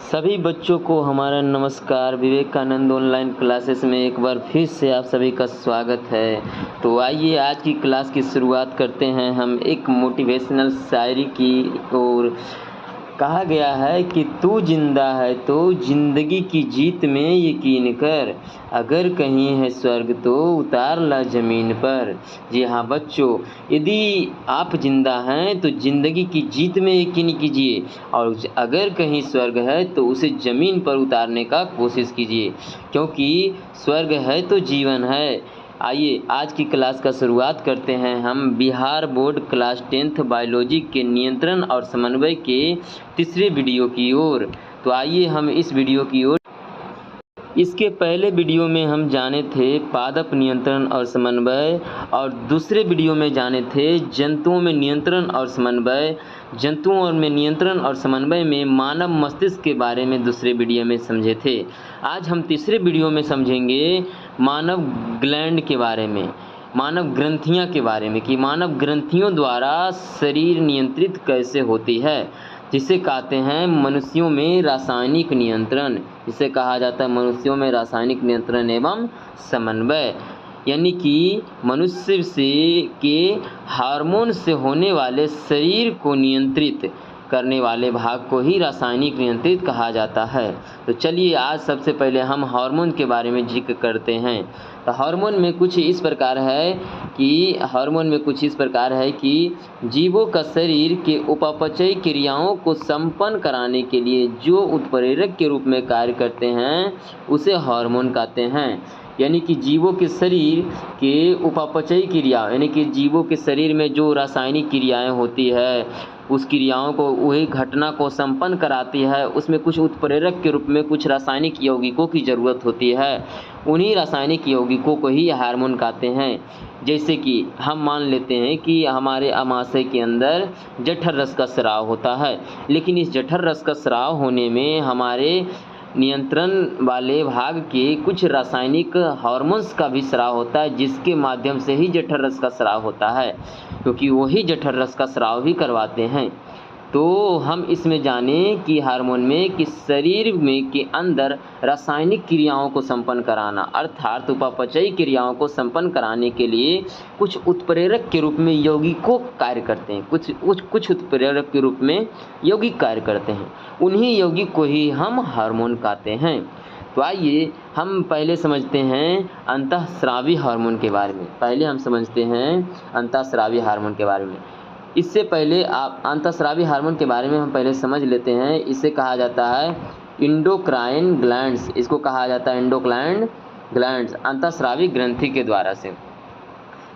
सभी बच्चों को हमारा नमस्कार। विवेकानंद ऑनलाइन क्लासेस में एक बार फिर से आप सभी का स्वागत है। तो आइए आज की क्लास की शुरुआत करते हैं हम एक मोटिवेशनल शायरी की ओर। कहा गया है कि तू जिंदा है तो जिंदगी की जीत में यकीन कर, अगर कहीं है स्वर्ग तो उतार ला ज़मीन पर। जी हाँ बच्चों, यदि आप जिंदा हैं तो ज़िंदगी की जीत में यकीन कीजिए, और अगर कहीं स्वर्ग है तो उसे ज़मीन पर उतारने का कोशिश कीजिए, क्योंकि स्वर्ग है तो जीवन है। आइए आज की क्लास का शुरुआत करते हैं हम Bihar board class 10th biology के नियंत्रण और समन्वय के तीसरे वीडियो की ओर। तो आइए हम इस वीडियो की ओर। इसके पहले वीडियो में हम जाने थे पादप नियंत्रण और समन्वय, और दूसरे वीडियो में जाने थे जंतुओं में नियंत्रण और समन्वय। जंतुओं में नियंत्रण और समन्वय में मानव मस्तिष्क के बारे में दूसरे वीडियो में समझे थे। आज हम तीसरे वीडियो में समझेंगे मानव ग्लैंड के बारे में, मानव ग्रंथियां के बारे में, कि मानव ग्रंथियों द्वारा शरीर नियंत्रित कैसे होती है, जिसे कहते हैं मनुष्यों में रासायनिक नियंत्रण। जिसे कहा जाता है मनुष्यों में रासायनिक नियंत्रण एवं समन्वय, यानी कि मनुष्य से के हार्मोन से होने वाले शरीर को नियंत्रित करने वाले भाग को ही रासायनिक नियंत्रित कहा जाता है। तो चलिए आज सबसे पहले हम हार्मोन के बारे में जिक्र करते हैं। तो हार्मोन में कुछ इस प्रकार है कि जीवों का शरीर के उपापचयी क्रियाओं को संपन्न कराने के लिए जो उत्प्रेरक के रूप में कार्य करते हैं उसे हार्मोन कहते हैं। यानी कि जीवों के शरीर के उपापचयी क्रिया, यानी कि जीवों के शरीर में जो रासायनिक क्रियाएं होती है उस क्रियाओं को, वही घटना को संपन्न कराती है, उसमें कुछ उत्प्रेरक के रूप में कुछ रासायनिक यौगिकों की ज़रूरत होती है। उन्हीं रासायनिक यौगिकों को ही हार्मोन कहते हैं। जैसे कि हम मान लेते हैं कि हमारे आमाशय के अंदर जठर रस का स्राव होता है, लेकिन इस जठर रस का स्राव होने में हमारे नियंत्रण वाले भाग के कुछ रासायनिक हार्मोन्स का भी स्राव होता है, जिसके माध्यम से ही जठर रस का स्राव होता है, क्योंकि वही जठर रस का स्राव भी करवाते हैं। तो हम इसमें जाने कि हार्मोन में कि शरीर में के अंदर रासायनिक क्रियाओं को संपन्न कराना, अर्थात उपापचयी क्रियाओं को संपन्न कराने के लिए कुछ उत्प्रेरक के रूप में यौगिकों कार्य करते हैं, कुछ उत्प्रेरक के रूप में यौगिक कार्य करते हैं। उन्हीं यौगिक को ही हम हार्मोन कहते हैं। तो आइए हम पहले समझते हैं अंतःस्रावी हार्मोन के बारे में। के बारे में इससे पहले आप अंतःस्रावी हार्मोन के बारे में हम पहले समझ लेते हैं। इसे कहा जाता है एंडोक्राइन ग्लैंड्स। इसको कहा जाता है एंडोक्राइन ग्लैंड्स, अंतःस्रावी ग्रंथि के द्वारा से।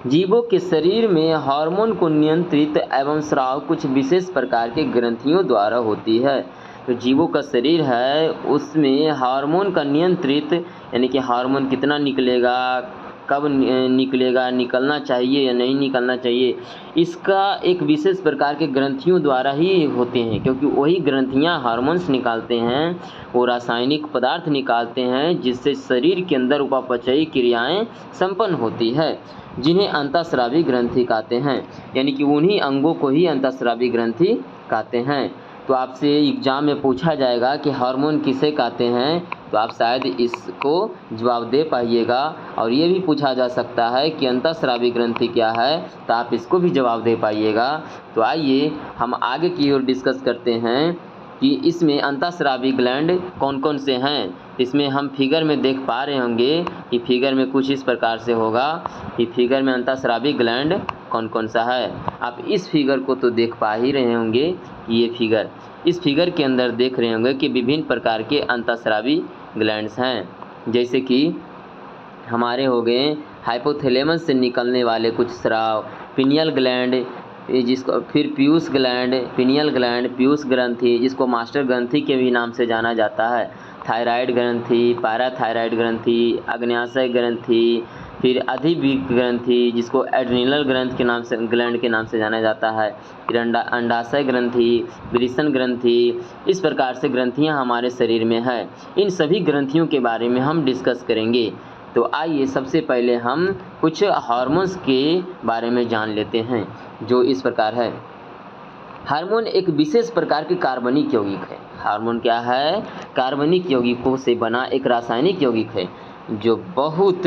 जीवों के शरीर में हार्मोन को नियंत्रित एवं स्राव कुछ विशेष प्रकार के ग्रंथियों द्वारा होती है। तो जीवों का शरीर है उसमें हार्मोन का नियंत्रित, यानी कि हार्मोन कितना निकलेगा, कब निकलेगा, निकलना चाहिए या नहीं निकलना चाहिए, इसका एक विशेष प्रकार के ग्रंथियों द्वारा ही होते हैं, क्योंकि वही ग्रंथियां हार्मोन्स निकालते हैं, वो रासायनिक पदार्थ निकालते हैं जिससे शरीर के अंदर उपापचयी क्रियाएं संपन्न होती है, जिन्हें अंतःस्रावी ग्रंथि कहते हैं। यानी कि उन्हीं अंगों को ही अंतःस्रावी ग्रंथि कहते हैं। तो आपसे एग्जाम में पूछा जाएगा कि हार्मोन किसे कहते हैं, तो आप शायद इसको जवाब दे पाइएगा। और ये भी पूछा जा सकता है कि अंतःस्रावी ग्रंथि क्या है, तो आप इसको भी जवाब दे पाइएगा। तो आइए हम आगे की ओर डिस्कस करते हैं कि इसमें अंतःस्रावी ग्लैंड कौन कौन से हैं। इसमें हम फिगर में देख पा रहे होंगे कि फिगर में कुछ इस प्रकार से होगा कि फिगर में अंतःस्रावी ग्लैंड कौन कौन सा है। आप इस फिगर को तो देख पा ही रहे होंगे कि इस फिगर के अंदर देख रहे होंगे कि विभिन्न प्रकार के अंतःस्रावी ग्लैंड्स हैं। जैसे कि हमारे हो गए हाइपोथैलेमस से निकलने वाले कुछ स्राव, पिनियल ग्लैंड, जिसको फिर Piyush gland, pineal gland, Piyush ग्रंथि, जिसको मास्टर ग्रंथि के भी नाम से जाना जाता है, थायराइड ग्रंथि, पैराथायराइड ग्रंथि, अग्न्याशय ग्रंथि, फिर अधिवृक्क ग्रंथि, जिसको एड्रिनल ग्रंथ के नाम से, ग्लैंड के नाम से जाना जाता है, फिर अंडाशय ग्रंथि, वृषण ग्रंथि। इस प्रकार से ग्रंथियां हमारे शरीर में है। इन सभी ग्रंथियों के बारे में हम डिस्कस करेंगे। तो आइए सबसे पहले हम कुछ हार्मोन्स के बारे में जान लेते हैं, जो इस प्रकार है। हार्मोन एक विशेष प्रकार के कार्बनिक यौगिक है। हार्मोन क्या है? कार्बनिक यौगिकों से बना एक रासायनिक यौगिक है जो बहुत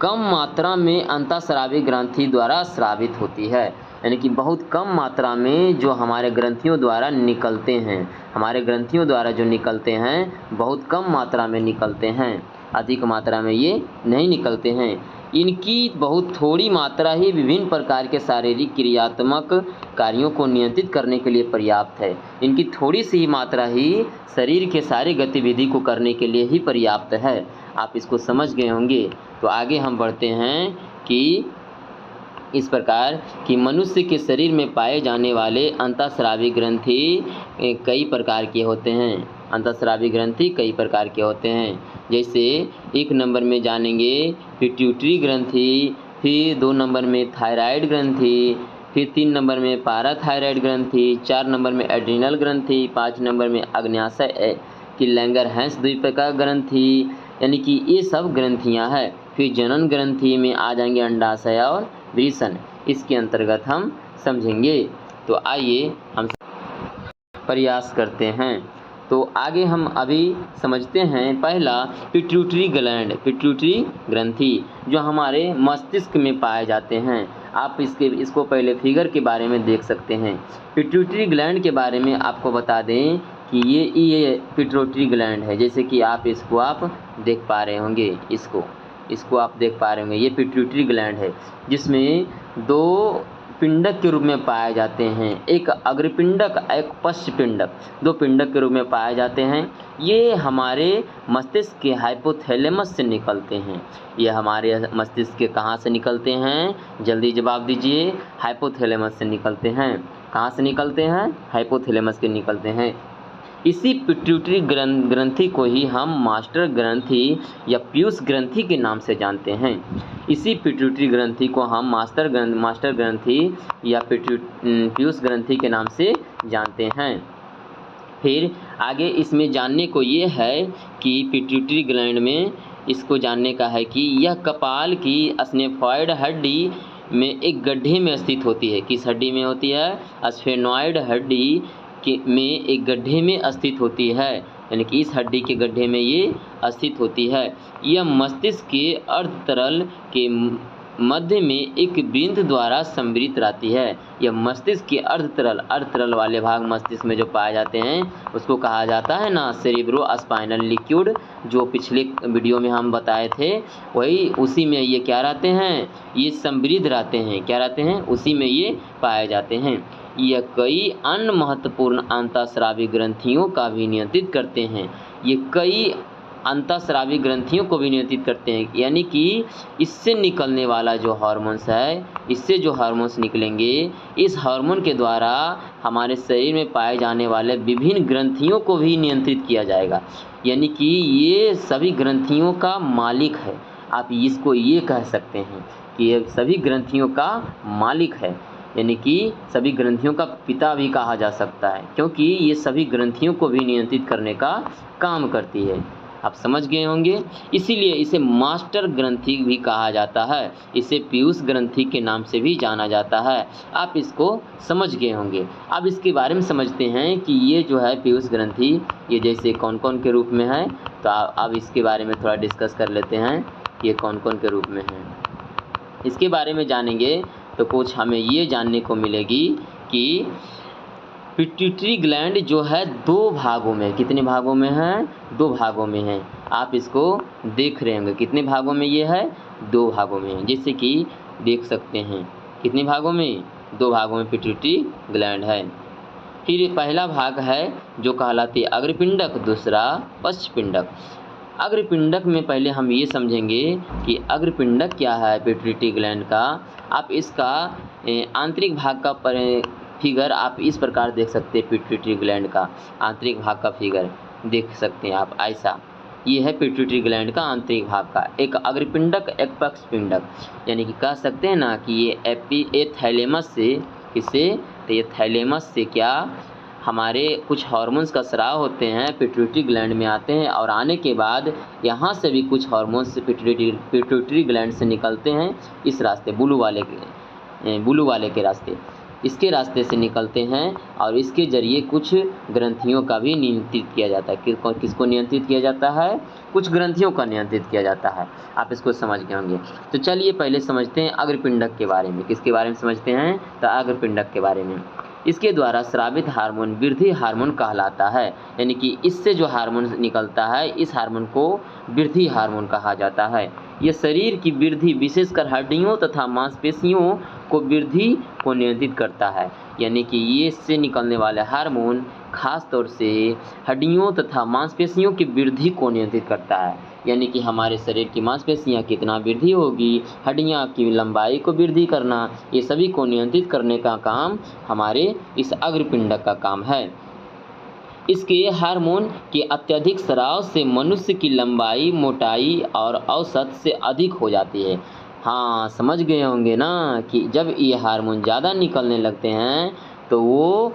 कम मात्रा में अंतःस्रावी ग्रंथि द्वारा स्रावित होती है। यानी कि बहुत कम मात्रा में जो हमारे ग्रंथियों द्वारा निकलते हैं, हमारे ग्रंथियों द्वारा जो निकलते हैं बहुत कम मात्रा में निकलते हैं, अधिक मात्रा में ये नहीं निकलते हैं। इनकी बहुत थोड़ी मात्रा ही विभिन्न प्रकार के शारीरिक क्रियात्मक कार्यों को नियंत्रित करने के लिए पर्याप्त है। इनकी थोड़ी सी ही मात्रा ही शरीर के सारी गतिविधि को करने के लिए ही पर्याप्त है। आप इसको समझ गए होंगे। तो आगे हम बढ़ते हैं कि इस प्रकार कि मनुष्य के शरीर में पाए जाने वाले अंतःस्रावी ग्रंथि कई प्रकार के होते हैं। अंतःस्रावी ग्रंथि कई प्रकार के होते हैं। जैसे 1 नंबर में जानेंगे पिट्यूटरी ग्रंथि, फिर 2 नंबर में थायराइड ग्रंथि, फिर 3 नंबर में पैराथायराइड ग्रंथि, 4 नंबर में एड्रिनल ग्रंथि, 5 नंबर में अग्न्याशय की लैंगरहैंस द्वीपिका ग्रंथि, यानी कि ये सब ग्रंथियां हैं। फिर जनन ग्रंथि में आ जाएंगे अंडाशय और वृषण, इसके अंतर्गत हम समझेंगे। तो आइए हम प्रयास करते हैं। तो आगे हम अभी समझते हैं पहला पिट्यूटरी ग्लैंड, पिट्यूटरी ग्रंथि जो हमारे मस्तिष्क में पाए जाते हैं। आप इसको पहले फिगर के बारे में देख सकते हैं। पिट्यूटरी ग्लैंड के बारे में आपको बता दें कि ये पिट्यूटरी ग्लैंड है। जैसे कि आप इसको आप देख पा रहे होंगे, इसको आप देख पा रहे होंगे। ये पिट्यूटरी ग्लैंड है जिसमें 2 पिंडक के रूप में पाए जाते हैं, एक अग्रपिंडक, एक पश्चपिंडक, 2 पिंडक के रूप में पाए जाते हैं। ये हमारे मस्तिष्क के हाइपोथैलेमस से निकलते हैं। ये हमारे मस्तिष्क के कहाँ से निकलते हैं? जल्दी जवाब दीजिए। हाइपोथैलेमस से निकलते हैं। कहाँ से निकलते हैं? हाइपोथैलेमस के निकलते हैं। इसी पिट्यूटरी ग्रंथि को ही हम मास्टर ग्रंथि या पीयूष ग्रंथि के नाम से जानते हैं। इसी पिट्यूटरी ग्रंथि को हम मास्टर ग्रंथि या पीयूष ग्रंथि के नाम से जानते हैं। फिर आगे इसमें जानने को ये है कि पिट्यूटरी ग्लैंड में इसको जानने का है कि यह कपाल की स्फेनॉइड हड्डी में एक गड्ढे में स्थित होती है। किस हड्डी में होती है? स्फेनॉइड हड्डी में एक गड्ढे में स्थित होती है, यानी कि इस हड्डी के गड्ढे में ये स्थित होती है। यह मस्तिष्क के अर्धतरल के मध्य में एक बिंदु द्वारा संवृत रहती है। यह मस्तिष्क के अर्धतरल वाले भाग मस्तिष्क में जो पाए जाते हैं उसको कहा जाता है ना सेरिब्रो स्पाइनल लिक्विड, जो पिछले वीडियो में हम बताए थे। वही उसी में ये क्या रहते हैं? ये संवृत रहते हैं। क्या रहते हैं? उसी में ये पाए जाते हैं। यह कई अन्य महत्वपूर्ण अंतःस्रावी ग्रंथियों का भी नियंत्रित करते हैं। ये कई अंतःस्रावी ग्रंथियों को भी नियंत्रित करते हैं, यानी कि इससे निकलने वाला जो हार्मोन्स है, इससे जो हार्मोन्स निकलेंगे, इस हार्मोन के द्वारा हमारे शरीर में पाए जाने वाले विभिन्न ग्रंथियों को भी नियंत्रित किया जाएगा। यानी कि ये सभी ग्रंथियों का मालिक है। आप इसको ये कह सकते हैं कि ये सभी ग्रंथियों का मालिक है, यानी कि सभी ग्रंथियों का पिता भी कहा जा सकता है, क्योंकि ये सभी ग्रंथियों को भी नियंत्रित करने का काम करती है। आप समझ गए होंगे। इसीलिए इसे मास्टर ग्रंथि भी कहा जाता है। इसे पीयूष ग्रंथि के नाम से भी जाना जाता है। आप इसको समझ गए होंगे। अब इसके बारे में समझते हैं कि ये जो है पीयूष ग्रंथि, ये जैसे कौन कौन के रूप में है। तो अब इसके बारे में थोड़ा डिस्कस कर लेते हैं, ये कौन कौन के रूप में है। इसके बारे में जानेंगे तो कुछ हमें ये जानने को मिलेगी कि पिट्यूटरी ग्लैंड जो है 2 भागों में, कितने भागों में है? 2 भागों में है। आप इसको देख रहे होंगे कितने भागों में ये है? 2 भागों में है। जैसे कि देख सकते हैं कितने भागों में? 2 भागों में पिट्यूटरी ग्लैंड है। फिर पहला भाग है जो कहलाती है अग्रपिंडक, दूसरा पश्चपिंडक। अग्रपिंडक में पहले हम ये समझेंगे कि अग्रपिंडक क्या है पिट्यूटरी ग्लैंड का। आप इसका आंतरिक भाग का फिगर आप इस प्रकार देख सकते हैं। पिट्यूटरी ग्लैंड का आंतरिक भाग का फिगर देख सकते हैं आप ऐसा। ये है पिट्यूटरी ग्लैंड का आंतरिक भाग का, एक अग्रपिंडक एक पश्चपिंडक, यानी कि कह सकते हैं ना कि ये थैलेमस से, किससे? तो ये थैलेमस से क्या हमारे कुछ हार्मोन्स का स्राव होते हैं, पिट्यूटरी ग्लैंड में आते हैं, और आने के बाद यहाँ से भी कुछ हार्मोन्स पिट्यूटरी ग्लैंड से निकलते हैं इस रास्ते, ब्लू वाले के रास्ते। इसके रास्ते से निकलते हैं और इसके जरिए कुछ ग्रंथियों का भी नियंत्रित किया जाता है। किसको नियंत्रित किया जाता है? कुछ ग्रंथियों का नियंत्रित किया जाता है। आप इसको समझ गए होंगे। तो चलिए पहले समझते हैं अग्रपिंडक के बारे में। किसके बारे में समझते हैं? तो अग्रपिंडक के बारे में। इसके द्वारा स्रावित हार्मोन वृद्धि हार्मोन कहलाता है, यानी कि इससे जो हार्मोन निकलता है इस हार्मोन को वृद्धि हार्मोन कहा जाता है। यह शरीर की वृद्धि विशेषकर हड्डियों तथा मांसपेशियों को वृद्धि को नियंत्रित करता है, यानी कि ये इससे निकलने वाले हार्मोन खास तौर से हड्डियों तथा मांसपेशियों की वृद्धि को नियंत्रित करता है, यानी कि हमारे शरीर की मांसपेशियां कितना वृद्धि होगी, हड्डियां की लंबाई को वृद्धि करना, ये सभी को नियंत्रित करने का काम हमारे इस अग्रपिंडक का काम है। इसके हार्मोन के अत्यधिक स्राव से मनुष्य की लंबाई, मोटाई और औसत से अधिक हो जाती है। हाँ, समझ गए होंगे ना कि जब ये हार्मोन ज़्यादा निकलने लगते हैं तो वो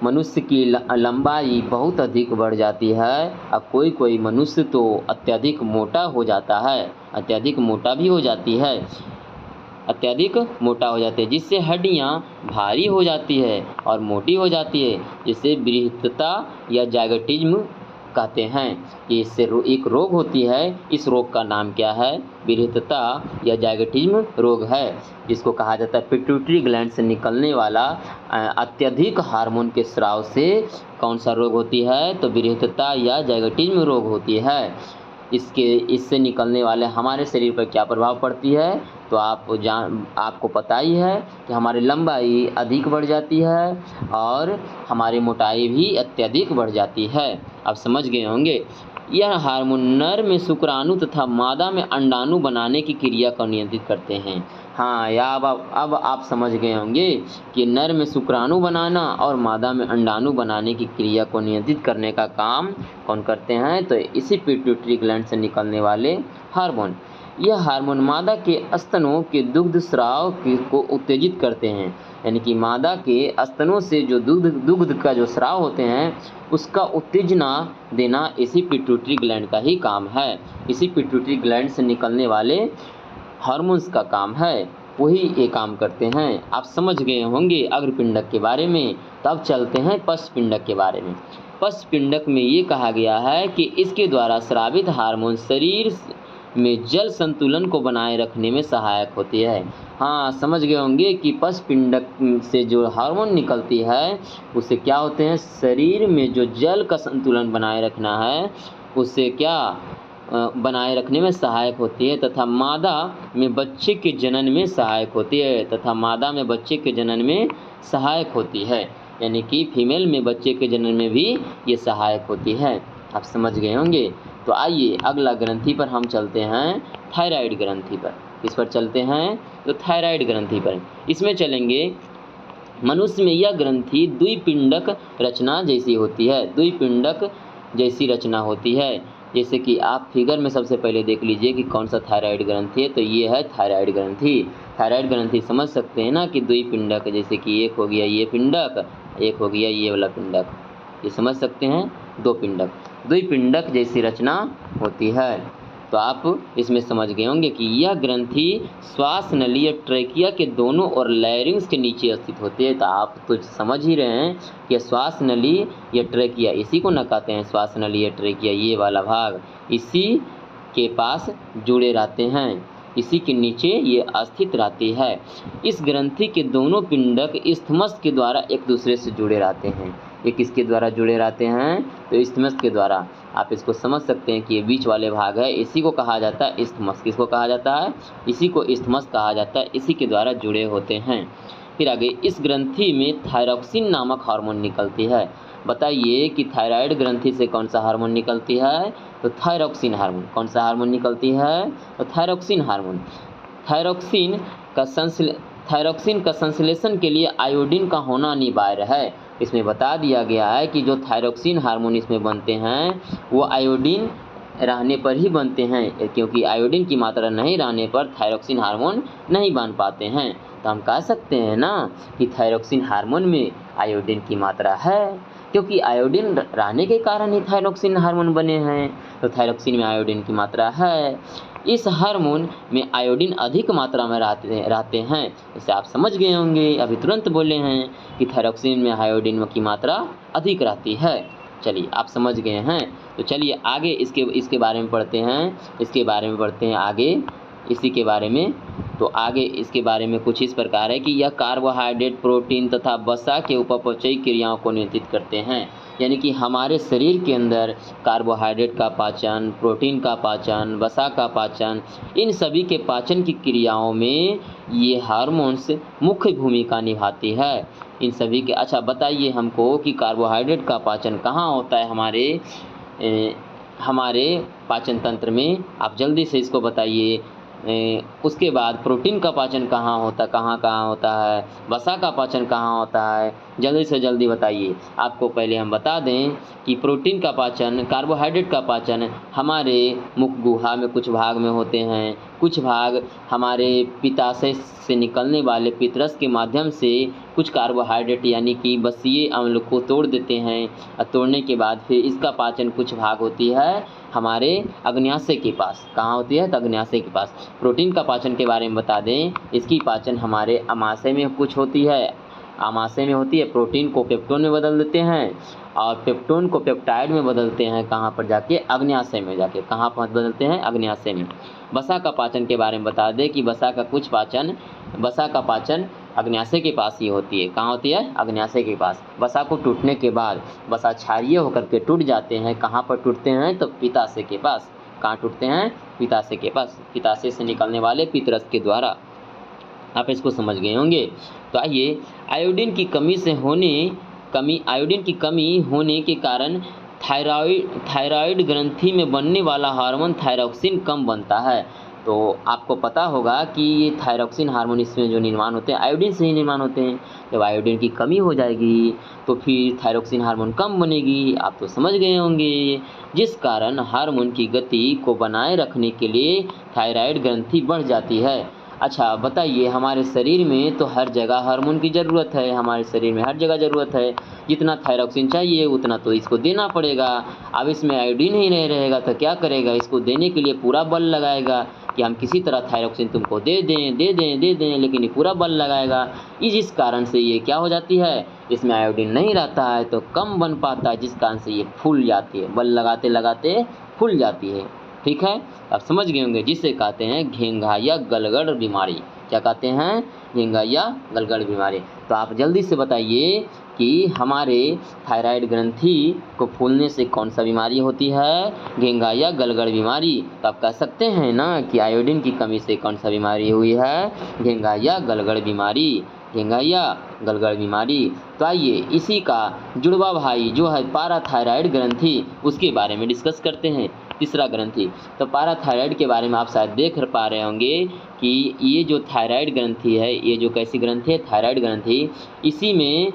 मनुष्य की लंबाई बहुत अधिक बढ़ जाती है और कोई मनुष्य तो अत्यधिक मोटा हो जाता है, अत्यधिक मोटा भी हो जाती है, अत्यधिक मोटा हो जाते हैं, जिससे हड्डियां भारी हो जाती है और मोटी हो जाती है, जिसे विरहितता या जायगोटिज्म कहते हैं। ये इससे एक रोग होती है। इस रोग का नाम क्या है? विरहितता या जायगोटिज्म रोग है, जिसको कहा जाता है पिट्यूटरी ग्लैंड से निकलने वाला अत्यधिक हार्मोन के स्राव से कौन सा रोग होती है? तो विरहितता या जायगोटिज्म रोग होती है। इससे निकलने वाले हमारे शरीर पर क्या प्रभाव पड़ती है? तो आपको पता ही है कि हमारी लंबाई अधिक बढ़ जाती है और हमारी मोटाई भी अत्यधिक बढ़ जाती है। आप समझ गए होंगे। यह हार्मोन नर में शुक्राणु तथा मादा में अंडाणु बनाने की क्रिया को नियंत्रित करते हैं। हाँ, या अब आप समझ गए होंगे कि नर में शुक्राणु बनाना और मादा में अंडाणु बनाने की क्रिया को नियंत्रित करने का काम कौन करते हैं? तो इसी पिट्यूटरी ग्लैंड से निकलने वाले हार्मोन। यह हार्मोन मादा के स्तनों के दुग्ध स्राव को उत्तेजित करते हैं, यानी कि मादा के स्तनों से जो दुग्ध का जो स्राव होते हैं उसका उत्तेजना देना इसी पिट्यूटरी ग्लैंड का ही काम है। इसी पिट्यूटरी ग्लैंड से निकलने वाले हार्मोन्स का काम है, वही ये काम करते हैं। आप समझ गए होंगे अग्रपिंडक के बारे में। तो अब चलते हैं पश्चपिंडक के बारे में। पश्चपिंडक में ये कहा गया है कि इसके द्वारा स्रावित हार्मोन शरीर में जल संतुलन को बनाए रखने में सहायक होती है। हाँ, समझ गए होंगे कि पश्चपिंडक से जो हार्मोन निकलती है उससे क्या होते हैं? शरीर में जो जल का संतुलन बनाए रखना है उससे क्या बनाए रखने में सहायक होती है तथा मादा में बच्चे के जनन में सहायक होती है यानी कि फीमेल में बच्चे के जनन में भी ये सहायक होती है। आप समझ गए होंगे। तो आइए अगला ग्रंथि पर हम चलते हैं, थायराइड ग्रंथि पर। इस पर चलते हैं तो थायराइड ग्रंथि पर। इसमें चलेंगे, मनुष्य में यह ग्रंथि द्विपिंडक रचना जैसी होती है, द्विपिंडक जैसी रचना होती है। जैसे कि आप फिगर में सबसे पहले देख लीजिए कि कौन सा थायराइड ग्रंथि है, तो ये है थायराइड ग्रंथि। थायराइड ग्रंथि समझ सकते हैं ना कि द्विपिंडक, जैसे कि एक हो गया ये पिंडक, एक हो गया ये वाला पिंडक, ये समझ सकते हैं, दो पिंडक, द्विपिंडक जैसी रचना होती है। तो आप इसमें समझ गए होंगे कि यह ग्रंथि श्वास नली या ट्रेकिया के दोनों और लैरिंग्स के नीचे स्थित होती है। तो आप तो समझ ही रहे हैं कि श्वास नली या ट्रेकिया, इसी को न कहते हैं श्वास नली या ट्रेकिया, ये वाला भाग इसी के पास जुड़े रहते हैं, इसी के नीचे ये स्थित रहती है। इस ग्रंथि के दोनों पिंडक इस्थमस के द्वारा एक दूसरे से जुड़े रहते हैं। ये किसके द्वारा जुड़े रहते हैं? तो इस्थमस के द्वारा। आप इसको समझ सकते हैं कि ये बीच वाले भाग है, इसी को कहा जाता है इस्थमस। किसको कहा जाता है? इसी को इस्थमस कहा जाता है, इसी के द्वारा जुड़े होते हैं। फिर आगे, इस ग्रंथि में थायरॉक्सिन नामक हार्मोन निकलती है। बताइए कि थायराइड ग्रंथि से कौन सा हार्मोन निकलती है? तो थायरॉक्सिन हार्मोन। कौन सा हार्मोन निकलती है? तो थायरॉक्सिन हार्मोन। थायरॉक्सिन का संश्लेषण के लिए आयोडीन का होना अनिवार्य है। इसमें बता दिया गया है कि जो थायरॉक्सिन हार्मोन इसमें बनते हैं वो आयोडीन रहने पर ही बनते हैं, क्योंकि आयोडीन की मात्रा नहीं रहने पर थायरॉक्सिन हार्मोन नहीं बन पाते हैं। तो हम कह सकते हैं ना कि थायरॉक्सिन हार्मोन में आयोडीन की मात्रा है, क्योंकि आयोडीन रहने के कारण ही थायरॉक्सिन हार्मोन बने हैं। तो थायरॉक्सिन में आयोडीन की मात्रा है। इस हार्मोन में आयोडीन अधिक मात्रा में रहते हैं। इसे आप समझ गए होंगे, अभी तुरंत बोले हैं कि थायरॉक्सिन में आयोडीन की मात्रा अधिक रहती है। चलिए आप समझ गए हैं। तो चलिए आगे इसके बारे में पढ़ते हैं आगे इसी के बारे में। तो आगे इसके बारे में कुछ इस प्रकार है कि यह कार्बोहाइड्रेट, प्रोटीन तथा वसा के उपपचयी क्रियाओं को नियंत्रित करते हैं। यानी कि हमारे शरीर के अंदर कार्बोहाइड्रेट का पाचन, प्रोटीन का पाचन, वसा का पाचन, इन सभी के पाचन की क्रियाओं में ये हार्मोन्स मुख्य भूमिका निभाती है। इन सभी के अच्छा बताइए हमको कि कार्बोहाइड्रेट का पाचन कहाँ होता है हमारे पाचन तंत्र में? आप जल्दी से इसको बताइए। उसके बाद प्रोटीन का पाचन कहाँ होता है, वसा का पाचन कहाँ होता है, जल्दी से जल्दी बताइए। आपको पहले हम बता दें कि प्रोटीन का पाचन, कार्बोहाइड्रेट का पाचन हमारे मुख गुहा में कुछ भाग में होते हैं, कुछ भाग हमारे पित्ताशय से निकलने वाले पित्तरस के माध्यम से कुछ कार्बोहाइड्रेट यानी कि बसीय अम्ल को तोड़ देते हैं। और तोड़ने के बाद फिर इसका पाचन कुछ भाग होती है हमारे अग्न्याशय के पास। कहाँ होती है? तो अग्न्याशय के पास। प्रोटीन का पाचन के बारे में बता दें, इसकी पाचन हमारे आमाशय में कुछ होती है, आमाशय में होती है। प्रोटीन को पेप्टोन में बदल देते हैं और पेप्टोन को पेप्टाइड में बदलते हैं। कहाँ पर जाके? अग्न्याशय में जाके। कहाँ पर बदलते हैं? अग्न्याशय में। वसा का पाचन के बारे में बता दें कि वसा का पाचन अग्न्याशय के पास ही होती है। कहाँ होती है? अग्न्याशय के पास। वसा को टूटने के बाद वसा क्षारीय होकर के टूट जाते हैं। कहाँ पर टूटते हैं? तो पित्ताशय के पास। कहाँ टूटते हैं? पित्ताशय के पास, पित्ताशय से निकलने वाले पित्तरस के द्वारा। आप इसको समझ गए होंगे। तो आइए, आयोडीन की कमी होने के कारण थायराइड ग्रंथि में बनने वाला हार्मोन थायरॉक्सिन कम बनता है। तो आपको पता होगा कि ये थायरॉक्सिन हार्मोन इसमें जो निर्माण होते हैं आयोडीन से ही निर्माण होते हैं। जब आयोडीन की कमी हो जाएगी तो फिर थायरॉक्सिन हार्मोन कम बनेगी। आप तो समझ गए होंगे, जिस कारण हार्मोन की गति को बनाए रखने के लिए थायराइड ग्रंथि बढ़ जाती है। अच्छा बताइए, हमारे शरीर में तो हर जगह हार्मोन की ज़रूरत है, हमारे शरीर में हर जगह ज़रूरत है। जितना थायरॉक्सिन चाहिए उतना तो इसको देना पड़ेगा। अब इसमें आयोडीन ही नहीं रहेगा तो क्या करेगा? इसको देने के लिए पूरा बल लगाएगा कि हम किसी तरह थायरॉक्सिन तुमको दे दें, लेकिन ये पूरा बल लगाएगा। इस कारण से ये क्या हो जाती है? इसमें आयोडीन नहीं रहता है तो कम बन पाता है, जिस कारण से ये फूल जाती है, बल लगाते लगाते फूल जाती है। ठीक है, आप समझ गए होंगे, जिसे कहते हैं घेंघा या गलगड़ बीमारी। क्या कहते हैं? घेंघा या गलगड़ बीमारी। तो आप जल्दी से बताइए कि हमारे थायराइड ग्रंथि को फूलने से कौन सा बीमारी होती है? घेंघा या गलगड़ बीमारी। तो आप कह सकते हैं ना कि आयोडीन की कमी से कौन सा बीमारी हुई है? घेंघा या गलगड़ बीमारी, घेंघा या गलगड़ बीमारी। तो आइए इसी का जुड़वा भाई जो है पाराथायराइड ग्रंथि, उसके बारे में डिस्कस करते हैं। तीसरा ग्रंथि, तो पाराथायराइड के बारे में आप शायद देख पा रहे होंगे कि ये जो थायराइड ग्रंथि है, ये जो कैसी ग्रंथि है? थायराइड ग्रंथि। इसी में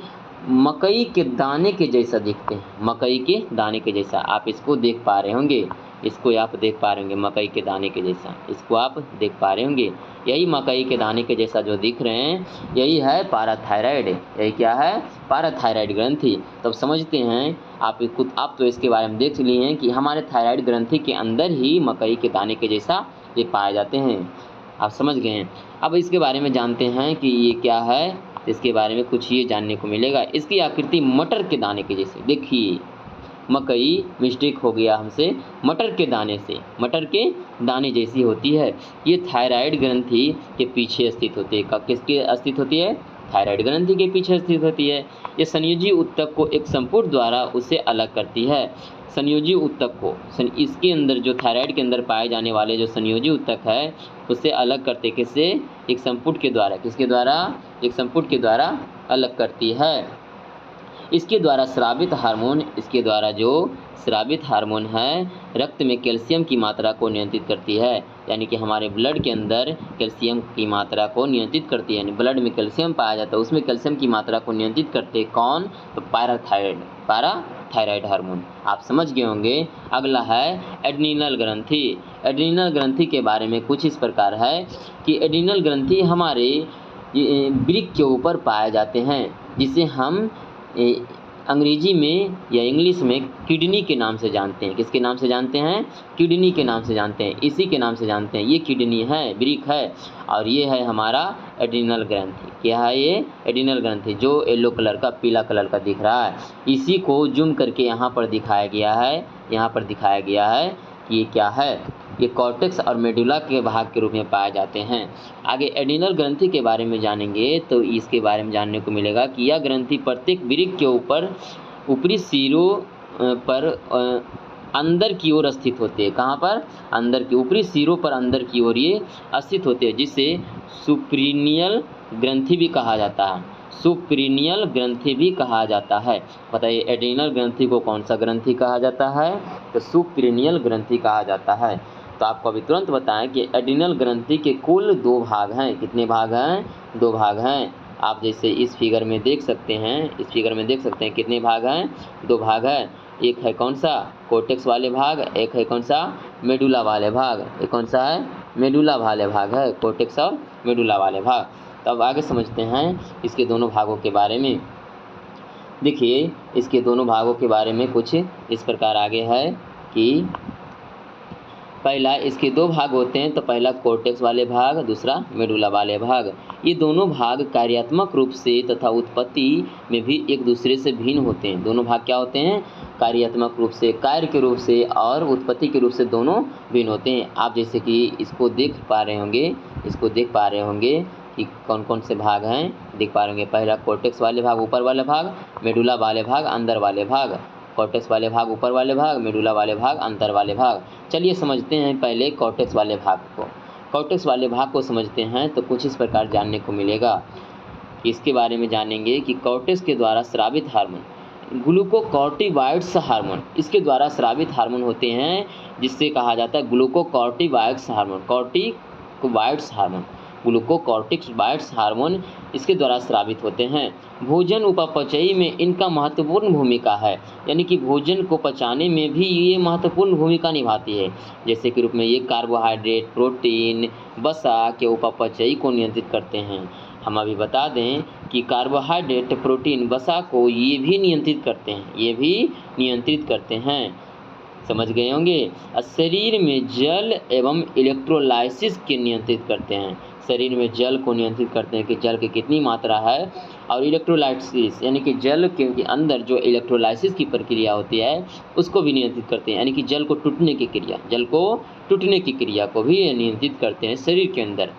मकई के दाने के जैसा दिखते हैं, मकई के दाने के जैसा। आप इसको देख पा रहे होंगे, मकई के दाने के जैसा इसको आप देख पा रहे होंगे। यही मकई के दाने के जैसा जो दिख रहे हैं, यही है पाराथायराइड। यही क्या है? पाराथायराइड ग्रंथि। तब समझते हैं आप तो इसके बारे में देख लिए हैं कि हमारे थायराइड ग्रंथि के अंदर ही मकई के दाने के जैसा ये पाए जाते हैं। आप समझ गए हैं। अब इसके बारे में जानते हैं कि ये क्या है। इसके बारे में कुछ ये जानने को मिलेगा। इसकी आकृति मटर के दाने के जैसे, देखिए मकई मिस्टेक हो गया हमसे, मटर के दाने जैसी होती है। ये थायराइड ग्रंथि के पीछे स्थित होती है। किसके स्थित होती है? थायराइड ग्रंथि के पीछे स्थित होती है। ये संयोजी ऊतक को एक संपूर्ण द्वारा उसे अलग करती है। संयोजी ऊतक को इसके अंदर जो थायराइड के अंदर पाए जाने वाले जो संयोजी ऊतक है उससे अलग करते किससे? एक संपुट के द्वारा। किसके द्वारा? एक संपुट के द्वारा अलग करती है। इसके द्वारा जो स्रावित हार्मोन है रक्त में कैल्शियम की मात्रा को नियंत्रित करती है। यानी कि हमारे ब्लड के अंदर कैल्शियम की मात्रा को नियंत्रित करती है। यानी ब्लड में कैल्शियम पाया जाता है, उसमें कैल्शियम की मात्रा को नियंत्रित करते कौन? तो पाराथायराइड हार्मोन। आप समझ गए होंगे। अगला है एड्रीनल ग्रंथि। एड्रीनल ग्रंथि के बारे में कुछ इस प्रकार है कि एड्रीनल ग्रंथि हमारे वृक्क के ऊपर पाए जाते हैं, जिसे हम अंग्रेजी में या इंग्लिश में किडनी के नाम से जानते हैं। किसके नाम से जानते हैं? किडनी के नाम से जानते हैं, इसी के नाम से जानते हैं। ये किडनी है, वृक्क है, और ये है हमारा एड्रिनल ग्रंथि। क्या है ये? एड्रिनल ग्रंथि, जो येलो कलर का, पीला कलर का दिख रहा है। इसी को जूम करके यहाँ पर दिखाया गया है, यहाँ पर दिखाया गया है कि ये क्या है। ये कॉर्टेक्स और मेडुला के भाग के रूप में पाए जाते हैं। आगे एड्रिनल ग्रंथि के बारे में जानेंगे तो इसके बारे में जानने को मिलेगा कि यह ग्रंथि प्रत्येक वृक्क के ऊपर ऊपरी सिरों पर अंदर की ओर स्थित होते हैं। कहाँ पर? अंदर की, ऊपरी सिरों पर अंदर की ओर ये स्थित होते हैं, जिसे सुप्रीनियल ग्रंथि भी कहा जाता है। सुप्रीनियल ग्रंथि भी कहा जाता है। बताइए एड्रिनल ग्रंथि को कौन सा ग्रंथि कहा जाता है? तो सुप्रीनियल ग्रंथि कहा जाता है। तो आपको अभी तुरंत बताएं कि एड्रिनल ग्रंथि के कुल 2 भाग हैं। कितने भाग हैं? 2 भाग हैं। आप जैसे इस फिगर में देख सकते हैं, इस फिगर में देख सकते हैं कितने भाग हैं? 2 भाग हैं। एक है कौन सा? कॉर्टेक्स वाले भाग, एक है कौन सा? मेडुला वाले भाग। एक कौन सा है? मेडुला वाले भाग है, कॉर्टेक्स और मेडुला वाले भाग। तो अब आगे समझते हैं इसके दोनों भागों के बारे में। देखिए इसके दोनों भागों के बारे में कुछ इस प्रकार आगे है कि पहला, इसके 2 भाग होते हैं। तो पहला कॉर्टेक्स वाले भाग, दूसरा मेडुला वाले भाग। ये दोनों भाग कार्यात्मक रूप से तथा उत्पत्ति में भी एक दूसरे से भिन्न होते हैं। दोनों भाग क्या होते हैं? कार्यात्मक रूप से, कार्य के रूप से और उत्पत्ति के रूप से दोनों भिन्न होते हैं। आप जैसे कि इसको देख पा रहे होंगे, कि कौन कौन से भाग हैं, देख पा रहे होंगे। पहला कॉर्टेक्स वाले भाग, ऊपर वाले भाग, मेडुला वाले भाग, अंदर वाले भाग। कॉर्टेक्स वाले भाग ऊपर वाले भाग, मेडुला वाले भाग अंदर वाले भाग। चलिए समझते हैं पहले कॉर्टेक्स वाले भाग को। कॉर्टेक्स वाले भाग को समझते हैं तो कुछ इस प्रकार जानने को मिलेगा। इसके बारे में जानेंगे कि कॉर्टेक्स के द्वारा स्रावित हार्मोन ग्लूकोकॉर्टिकॉइड्स हार्मोन, इसके द्वारा स्रावित हार्मोन होते हैं, जिससे कहा जाता है glucocorticoids hormone. Corticoids hormone, glucocorticoids hormone इसके द्वारा स्रावित होते हैं। भोजन उपापचयी में इनका महत्वपूर्ण भूमिका है, यानी कि भोजन को पचाने में भी ये महत्वपूर्ण भूमिका निभाती है। जैसे कि रूप में ये कार्बोहाइड्रेट, प्रोटीन, वसा के उपापचयी को नियंत्रित करते हैं। हम अभी बता दें कि कार्बोहाइड्रेट, प्रोटीन, वसा को ये भी नियंत्रित करते हैं। समझ गए होंगे। शरीर में जल एवं इलेक्ट्रोलाइसिस के नियंत्रित करते हैं। शरीर में जल को नियंत्रित करते हैं कि जल की कितनी मात्रा है, और इलेक्ट्रोलाइसिस यानी कि जल के अंदर जो इलेक्ट्रोलाइसिस की प्रक्रिया होती है उसको भी नियंत्रित करते हैं, यानी कि जल को टूटने की क्रिया को भी नियंत्रित करते हैं शरीर के अंदर।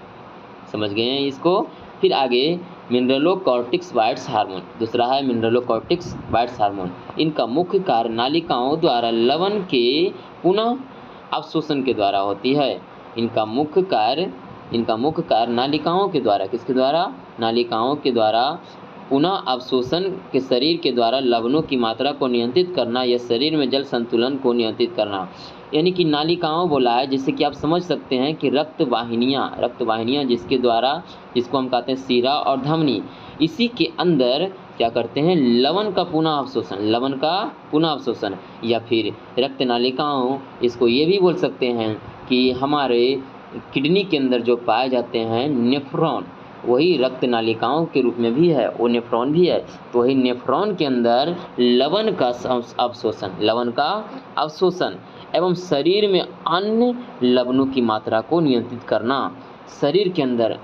समझ गए हैं इसको। फिर आगे मिनरलोकॉर्टिकॉइड्स हार्मोन, दूसरा है मिनरलोकॉर्टिकॉइड्स हार्मोन। इनका मुख्य कार्य नालिकाओं द्वारा लवण के पुनः अवशोषण के द्वारा होती है। इनका मुख्य कार्य नालिकाओं के द्वारा, किसके द्वारा? नालिकाओं के द्वारा पुनः अवशोषण के शरीर के द्वारा लवणों की मात्रा को नियंत्रित करना या शरीर में जल संतुलन को नियंत्रित करना। यानी कि नालिकाओं बोला है, जिससे कि आप समझ सकते हैं कि रक्त वाहिनियाँ जिसको हम कहते हैं सीरा और धमनी, इसी के अंदर क्या करते हैं? लवण का पुनः अवशोषण, या फिर रक्त नालिकाओं, इसको ये भी बोल सकते हैं कि हमारे किडनी के अंदर जो पाए जाते हैं नेफ्रॉन, वही रक्त नालिकाओं के रूप में भी है, वो नेफ्रॉन भी है। तो वही नेफ्रॉन के अंदर लवण का अवशोषण एवं शरीर में अन्य लवणों की मात्रा को नियंत्रित करना। शरीर के अंदर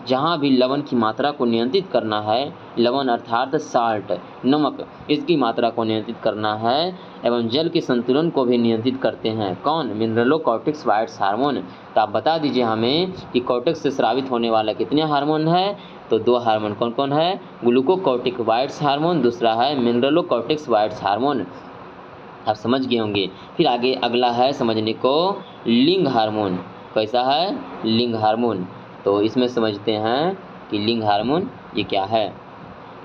जहाँ भी लवण की मात्रा को नियंत्रित करना है, लवण अर्थात साल्ट, नमक, इसकी मात्रा को नियंत्रित करना है, एवं जल के संतुलन को भी नियंत्रित करते हैं। कौन? Mineralocorticoids hormone. तो आप बता दीजिए हमें कि कॉर्टेक्स से स्रावित होने वाला कितने हार्मोन है? तो 2 हार्मोन। कौन कौन है? ग्लूकोकॉर्टिकॉइड्स हार्मोन, दूसरा है मिनरलोकॉर्टिकॉइड्स हार्मोन। आप समझ गए होंगे। फिर आगे अगला है समझने को लिंग हार्मोन। कैसा है? लिंग हार्मोन। तो इसमें समझते हैं कि लिंग हार्मोन ये क्या है।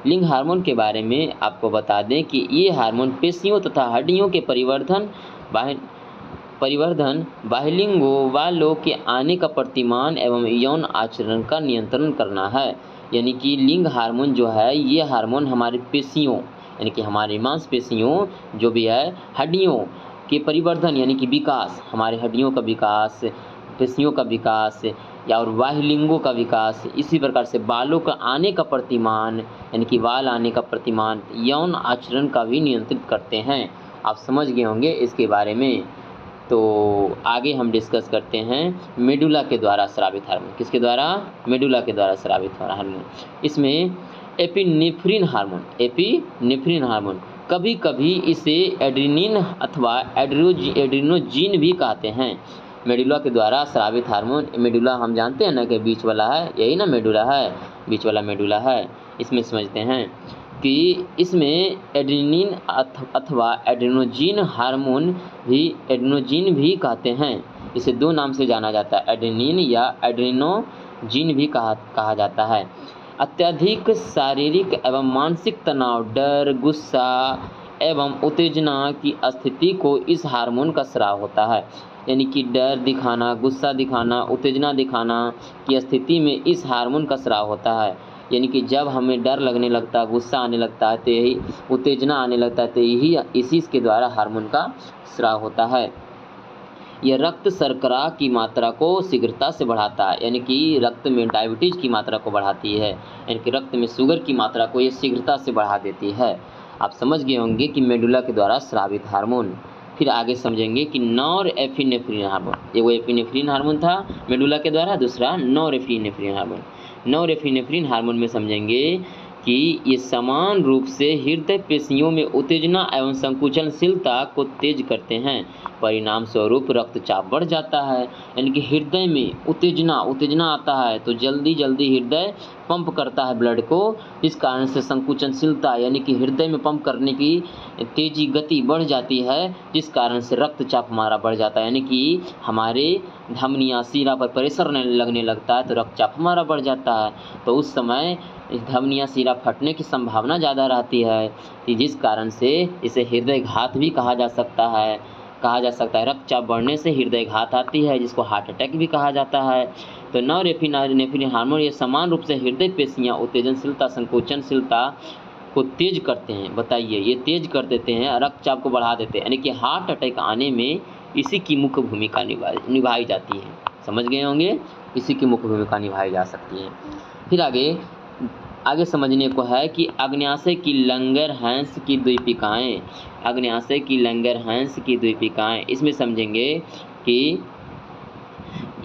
लिंग हार्मोन के बारे में आपको बता दें कि ये हार्मोन पेशियों तथा हड्डियों के परिवर्धन बाह्यलिंगों वालों के आने का प्रतिमान एवं यौन आचरण का नियंत्रण करना है। यानी कि लिंग हार्मोन जो है, ये हार्मोन हमारी पेशियों, यानी कि हमारी मांसपेशियों जो भी है, हड्डियों के परिवर्धन यानी कि विकास, हमारे हड्डियों का विकास, पेशियों का विकास या और बाह्यलिंगों का विकास, इसी प्रकार से बालों का आने का प्रतिमान यानी कि बाल आने का प्रतिमान यौन आचरण का भी नियंत्रित करते हैं। आप समझ गए होंगे इसके बारे में। तो आगे हम डिस्कस करते हैं मेडुला के द्वारा स्रावित हार्मोन। किसके द्वारा? मेडुला के द्वारा स्रावित हार्मोन। इसमें एपिनेफ्रिन हार्मोन, कभी कभी इसे एड्रेनिन अथवा एड्रेनोजिन भी कहते हैं। मेडुला के द्वारा स्रावित हार्मोन, मेडुला हम जानते हैं ना कि बीच वाला है, यही ना मेडुला है, बीच वाला मेडुला है। इसमें समझते हैं कि इसमें एड्रेनिन अथवा एड्रेनोजिन हार्मोन भी एड्रेनोजिन भी कहते हैं। इसे दो नाम से जाना जाता है, एड्रेनिन या एड्रेनोजिन भी कहा जाता है। अत्यधिक शारीरिक एवं मानसिक तनाव, डर, गुस्सा एवं उत्तेजना की स्थिति को इस हार्मोन का स्राव होता है। यानी कि डर दिखाना, गुस्सा दिखाना, उत्तेजना दिखाना की स्थिति में इस हार्मोन का स्राव होता है। यानी कि जब हमें डर लगने लगता है, गुस्सा आने लगता है, तो यही उत्तेजना आने लगता है, तो यही इसी के द्वारा हार्मोन का स्राव होता है। यह रक्त शर्करा की मात्रा को शीघ्रता से बढ़ाता है, यानी कि रक्त में डायबिटीज़ की मात्रा को बढ़ाती है, यानी कि रक्त में शुगर की मात्रा को ये शीघ्रता से बढ़ा देती है। आप समझ गए होंगे कि मेडुला के द्वारा स्रावित हार्मोन। फिर आगे समझेंगे कि नॉरएपिनेफ्रिन हार्मोन। एगो एपिनेफ्रिन हार्मोन था मेडुला के द्वारा, दूसरा नॉरएपिनेफ्रिन हार्मोन। नॉरएपिनेफ्रिन हार्मोन में समझेंगे कि ये समान रूप से हृदय पेशियों में उत्तेजना एवं संकुचनशीलता को तेज करते हैं। परिणाम स्वरूप रक्तचाप बढ़ जाता है, यानी कि हृदय में उत्तेजना आता है तो जल्दी हृदय पंप करता है ब्लड को, इस कारण से संकुचनशीलता यानी कि हृदय में पंप करने की तेजी गति बढ़ जाती है, जिस कारण से रक्तचाप हमारा बढ़ जाता है, यानी कि हमारे धमनियाँ शिरा पर प्रेशर लगने लगता है तो रक्तचाप हमारा बढ़ जाता है। तो उस समय धमनियाँ शिरा फटने की संभावना ज़्यादा रहती है, जिस कारण से इसे हृदय घात भी कहा जा सकता है। रक्तचाप बढ़ने से हृदय घात आती है, जिसको हार्ट अटैक भी कहा जाता है। तो नॉरएपिनेफ्रिन हार्मोन ये समान रूप से हृदय पेशियाँ उत्तेजनशीलता, संकोचनशीलता को तेज करते हैं। बताइए, ये तेज कर देते हैं, रक्तचाप को बढ़ा देते हैं, यानी कि हार्ट अटैक आने में इसी की मुख्य भूमिका निभाई जाती है। समझ गए होंगे, इसी की मुख्य भूमिका निभाई जा सकती है। फिर आगे समझने को है कि अग्न्याशय की लंगरहैंस की द्वीपिकाएँ, इसमें समझेंगे कि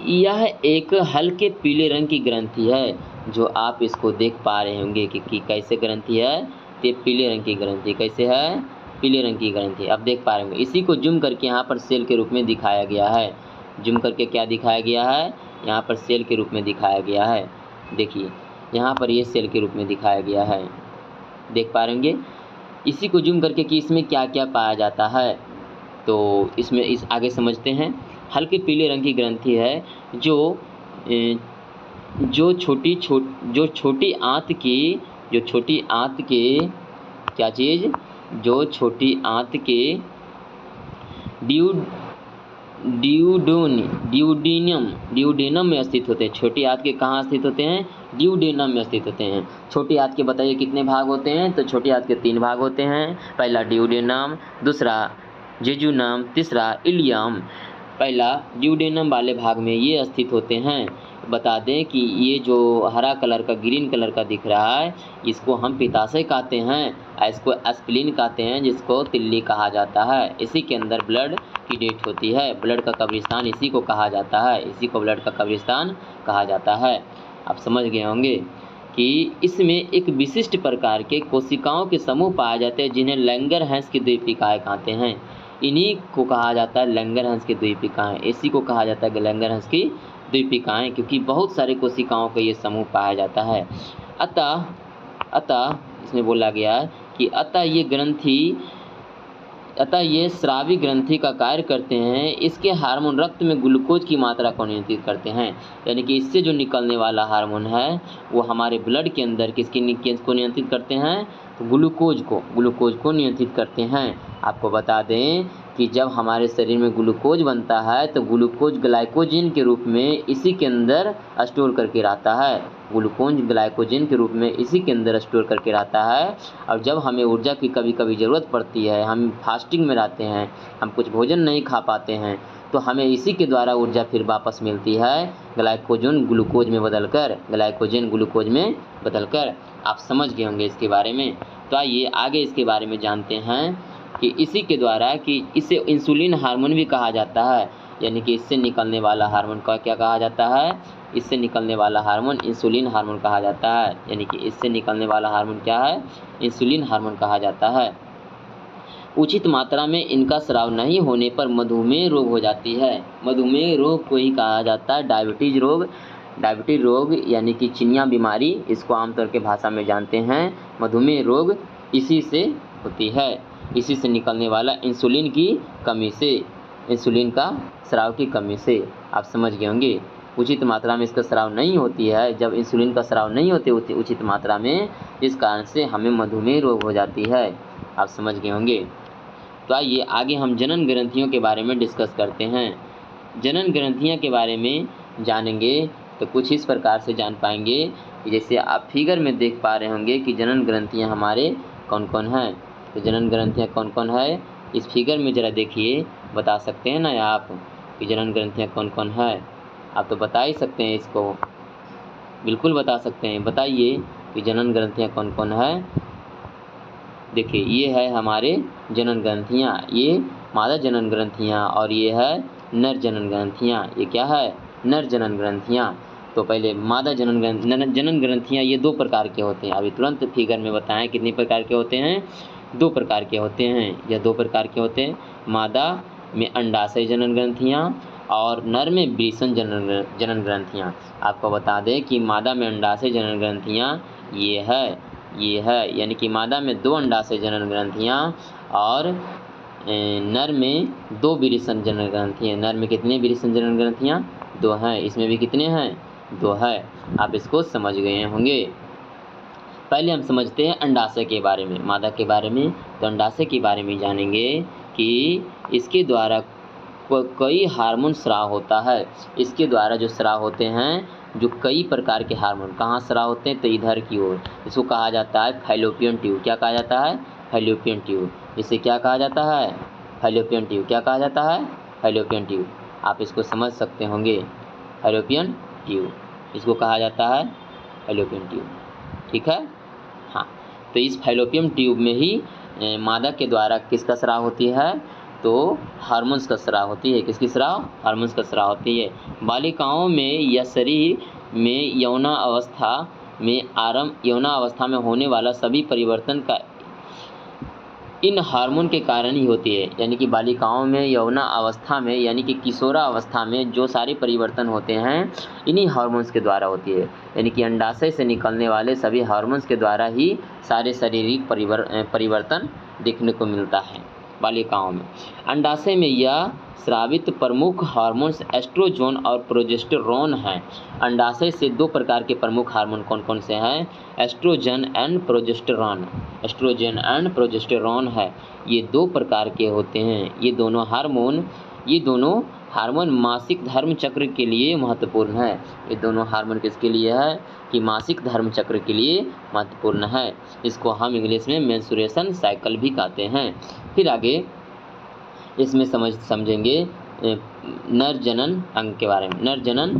यह एक हल्के पीले रंग की ग्रंथि है, जो आप इसको देख पा रहे होंगे कि कैसे ग्रंथि है, ये पीले रंग की ग्रंथि। कैसे है? पीले रंग की ग्रंथि आप देख पा रहे होंगे। इसी को जूम करके यहाँ पर सेल के रूप में दिखाया गया है। जूम करके क्या दिखाया गया है? यहाँ पर सेल के रूप में दिखाया गया है। देखिए यहाँ पर ये सेल के रूप में दिखाया गया है, देख पा रहे होंगे। इसी को जूम करके कि इसमें क्या क्या पाया जाता है, तो इसमें आगे समझते हैं। हल्के पीले रंग की ग्रंथि है जो छोटी आंत के ड्यूडेनम में स्थित होते हैं। छोटी आंत के कहाँ स्थित होते हैं? ड्यूडेनम में स्थित होते हैं। छोटी आंत के बताइए कितने भाग होते हैं? तो छोटी आंत के 3 भाग होते हैं। पहला ड्यूडेनम, दूसरा जेजुनम, तीसरा इलियम। पहला ड्यूडेनम वाले भाग में ये स्थित होते हैं। बता दें कि ये जो हरा कलर का, ग्रीन कलर का दिख रहा है, इसको हम पित्ताशय कहते हैं, इसको स्प्लीन कहते हैं, जिसको तिल्ली कहा जाता है। इसी के अंदर ब्लड की डेट होती है, ब्लड का कब्रिस्तान इसी को कहा जाता है, इसी को ब्लड का कब्रिस्तान कहा जाता है। आप समझ गए होंगे कि इसमें एक विशिष्ट प्रकार के कोशिकाओं के समूह पाए जाते हैं, जिन्हें लैंगरहैंस की द्वीपिकाएँ कहते हैं। इन्हीं को कहा जाता है लैंगरहैंस की द्वीपिकाएँ, इसी को कहा जाता है लैंगरहैंस की द्वीपिकाएँ, क्योंकि बहुत सारे कोशिकाओं का ये समूह पाया जाता है। अतः इसमें बोला गया है कि अतः ये स्रावी ग्रंथि का कार्य करते हैं। इसके हार्मोन रक्त में ग्लूकोज की मात्रा को नियंत्रित करते हैं, यानी कि इससे जो निकलने वाला हार्मोन है वो हमारे ब्लड के अंदर किसको नियंत्रित करते हैं? तो ग्लूकोज को नियंत्रित करते हैं। आपको बता दें कि जब हमारे शरीर में ग्लूकोज बनता है तो ग्लूकोज ग्लाइकोजन के रूप में इसी के अंदर स्टोर करके रहता है। ग्लूकोज ग्लाइकोजन के रूप में इसी के अंदर स्टोर करके रहता है। और जब हमें ऊर्जा की कभी ज़रूरत पड़ती है, हम फास्टिंग में रहते हैं, हम कुछ भोजन नहीं खा पाते हैं, तो हमें इसी के द्वारा ऊर्जा फिर वापस मिलती है ग्लाइकोजन ग्लूकोज में बदलकर। आप समझ गए होंगे इसके बारे में। तो आइए आगे इसके बारे में जानते हैं कि इसी के द्वारा कि इसे इंसुलिन हार्मोन भी कहा जाता है, यानी कि इससे निकलने वाला हार्मोन का क्या कहा जाता है, इससे निकलने वाला हार्मोन इंसुलिन हार्मोन कहा जाता है, यानी कि इससे निकलने वाला हार्मोन क्या है, इंसुलिन हार्मोन कहा जाता है। उचित मात्रा में इनका स्राव नहीं होने पर मधुमेह रोग हो जाती है। मधुमेह रोग को ही कहा जाता है डायबिटीज रोग यानी कि चिनिया बीमारी, इसको आमतौर के भाषा में जानते हैं मधुमेह रोग। इसी से होती है, इसी से निकलने वाला इंसुलिन की कमी से, इंसुलिन का स्राव की कमी से। आप समझ गए होंगे। उचित मात्रा में इसका स्राव नहीं होती है, जब इंसुलिन का स्राव नहीं होते उचित मात्रा में, जिस कारण से हमें मधुमेह रोग हो जाती है। आप समझ गए होंगे। तो आइए आगे हम जनन ग्रंथियों के बारे में डिस्कस करते हैं। जनन ग्रंथियां के बारे में जानेंगे तो कुछ इस प्रकार से जान पाएंगे कि जैसे आप फिगर में देख पा रहे होंगे कि जनन ग्रंथियां हमारे कौन कौन हैं। तो जनन ग्रंथियां कौन कौन है, इस फिगर में ज़रा देखिए, बता सकते हैं ना आप कि जनन ग्रंथियां कौन कौन है। आप तो बता ही सकते हैं, इसको बिल्कुल बता सकते हैं। बताइए कि जनन ग्रंथियां कौन कौन है। देखिए ये है हमारे जनन ग्रंथियाँ, ये मादा जनन ग्रंथियाँ और ये है नर जनन ग्रंथियाँ। ये क्या है, नर जनन ग्रंथियाँ। तो पहले मादा जनन ग्रंथियाँ ये दो प्रकार के होते हैं। अभी तुरंत फिगर में बताएं कितने प्रकार के होते हैं, दो प्रकार के होते हैं। यह दो प्रकार के होते हैं, मादा में अंडाशय जनन ग्रंथियाँ और नर में वृषण जनन ग्रंथियाँ। आपको बता दें कि मादा में अंडाशय जनन ग्रंथियाँ ये है, यानी कि मादा में 2 अंडाशय जनन ग्रंथियाँ और नर में 2 वृषण जनन ग्रंथियाँ। नर में कितने वृषण जनन ग्रंथियाँ, 2 हैं। इसमें भी कितने हैं, 2 है। आप इसको समझ गए होंगे। पहले हम समझते हैं अंडाशय के बारे में, मादा के बारे में। तो अंडाशय के बारे में जानेंगे कि इसके द्वारा कई हार्मोन स्राव होता है। इसके द्वारा जो स्राव होते हैं, जो कई प्रकार के हार्मोन कहाँ स्राव होते हैं, तो इधर की ओर। इसको कहा जाता है फैलोपियन ट्यूब। क्या कहा जाता है, फैलोपियन ट्यूब। इसे क्या कहा जाता है, फैलोपियन ट्यूब। क्या कहा जाता है, फैलोपियन ट्यूब। आप इसको समझ सकते होंगे, फैलोपियन ट्यूब इसको कहा जाता है, फैलोपियन ट्यूब। ठीक है, हाँ। तो इस फैलोपियन ट्यूब में ही मादा के द्वारा किसका स्राव होती है, तो हार्मोन्स का स्राव होती है। किसकी स्राव, हार्मोन्स का स्राव होती है। बालिकाओं में या शरीर में यौनावस्था में होने वाला सभी परिवर्तन का इन हार्मोन के कारण ही होती है। यानी कि बालिकाओं में यौना अवस्था में, यानी कि किशोरा अवस्था में जो सारे परिवर्तन होते हैं, इन्हीं हार्मोन्स के द्वारा होती है। यानी कि अंडाशय से निकलने वाले सभी हार्मोन्स के द्वारा ही सारे शारीरिक परिवर्तन देखने को मिलता है बालिकाओं में। अंडाशय में यह स्रावित प्रमुख हार्मोन्स एस्ट्रोजन और प्रोजेस्टेरोन हैं। अंडाशय से 2 प्रकार के प्रमुख हार्मोन कौन कौन से हैं, estrogen and progesterone. Estrogen and progesterone है, ये 2 प्रकार के होते हैं। ये दोनों हार्मोन मासिक धर्म चक्र के लिए महत्वपूर्ण है। ये दोनों हार्मोन किसके लिए है, कि मासिक धर्म चक्र के लिए महत्वपूर्ण है। इसको हम इंग्लिश में मेंस्ट्रुएशन साइकिल भी कहते हैं। फिर आगे इसमें समझेंगे नर जनन अंग के बारे में, नर जनन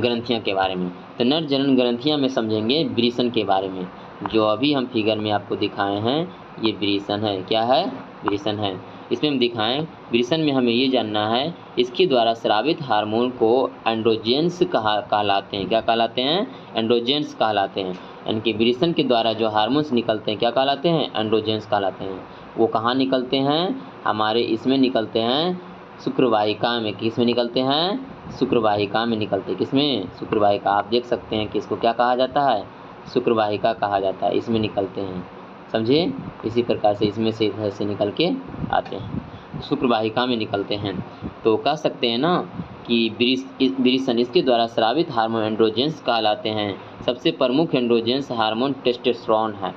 ग्रंथियां के बारे में। तो नर जनन ग्रंथियां में समझेंगे वृषण के बारे में। जो अभी हम फिगर में आपको दिखाए हैं, ये वृषण है। क्या है, वृषण है। इसमें हम दिखाएं, वृषण में हमें ये जानना है, इसके द्वारा स्रावित हार्मोन को एंड्रोजेंस कहलाते हैं। क्या कहलाते हैं, एंड्रोजेंस कहलाते हैं। यानी कि वृषण के द्वारा जो हार्मोन्स निकलते हैं, क्या कहलाते हैं, एंड्रोजेंस कहलाते हैं। वो कहाँ निकलते हैं, हमारे इसमें निकलते हैं, शुक्रवाहिका में। किस में निकलते हैं, शुक्रवाहिका में निकलते हैं। किसमें, शुक्रवाहिका। आप देख सकते हैं कि इसको क्या कहा जाता है, शुक्रवाहिका कहा जाता है। इसमें निकलते हैं, समझे। इसी प्रकार से इसमें से इधर से निकल के आते हैं, शुक्रवाहिका में निकलते हैं। तो कह सकते हैं ना कि वृषण, इसके द्वारा स्रावित हार्मोन एंड्रोजेंस कहलाते हैं। सबसे प्रमुख एंड्रोजेंस हार्मोन टेस्टोस्टेरोन है।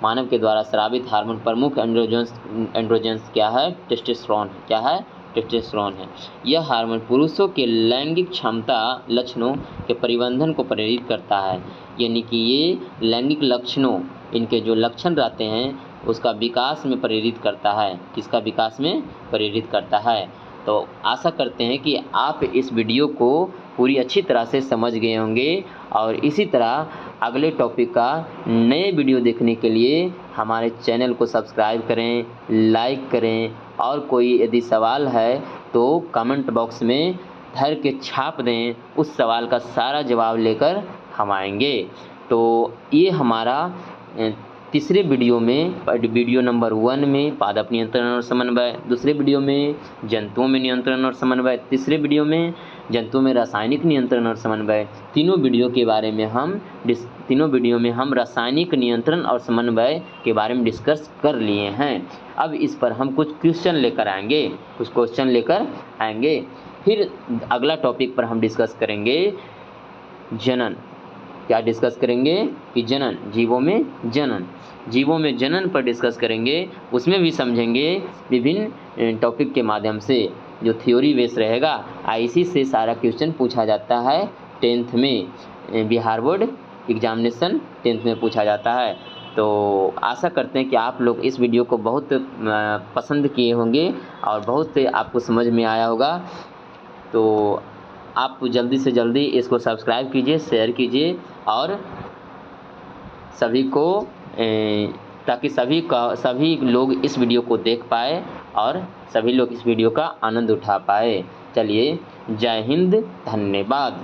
मानव के द्वारा स्रावित हार्मोन प्रमुख एंड्रोजेंस क्या है, टेस्टोस्टेरोन। क्या है, टेस्टोस्टेरोन है। यह हार्मोन पुरुषों के लैंगिक क्षमता लक्षणों के परिवर्धन को प्रेरित करता है। यानी कि ये लैंगिक लक्षणों, इनके जो लक्षण रहते हैं, उसका विकास में प्रेरित करता है। किसका विकास में प्रेरित करता है, तो आशा करते हैं कि आप इस वीडियो को पूरी अच्छी तरह से समझ गए होंगे और इसी तरह अगले टॉपिक का नए वीडियो देखने के लिए हमारे चैनल को सब्सक्राइब करें, लाइक करें और कोई यदि सवाल है तो कमेंट बॉक्स में धर के छाप दें, उस सवाल का सारा जवाब लेकर हम आएंगे। तो ये हमारा तीसरे वीडियो में वीडियो नंबर 1 में पादप नियंत्रण और समन्वय, दूसरे वीडियो में जंतुओं में नियंत्रण और समन्वय, तीसरे वीडियो में जंतुओं में रासायनिक नियंत्रण और समन्वय। तीनों वीडियो में हम रासायनिक नियंत्रण और समन्वय के बारे में डिस्कस कर लिए हैं। अब इस पर हम कुछ क्वेश्चन लेकर आएंगे, फिर अगला टॉपिक पर हम डिस्कस करेंगे जनन। क्या डिस्कस करेंगे कि जनन, जीवों में जनन पर डिस्कस करेंगे। उसमें भी समझेंगे विभिन्न टॉपिक के माध्यम से, जो थ्योरी बेस रहेगा। आईसी से सारा क्वेश्चन पूछा जाता है 10th में, बिहार बोर्ड एग्जामिनेशन 10th में पूछा जाता है। तो आशा करते हैं कि आप लोग इस वीडियो को बहुत पसंद किए होंगे और बहुत आपको समझ में आया होगा। तो आप जल्दी से जल्दी इसको सब्सक्राइब कीजिए, शेयर कीजिए और सभी को ताकि सभी लोग इस वीडियो को देख पाए और सभी लोग इस वीडियो का आनंद उठा पाए। चलिए, जय हिंद, धन्यवाद।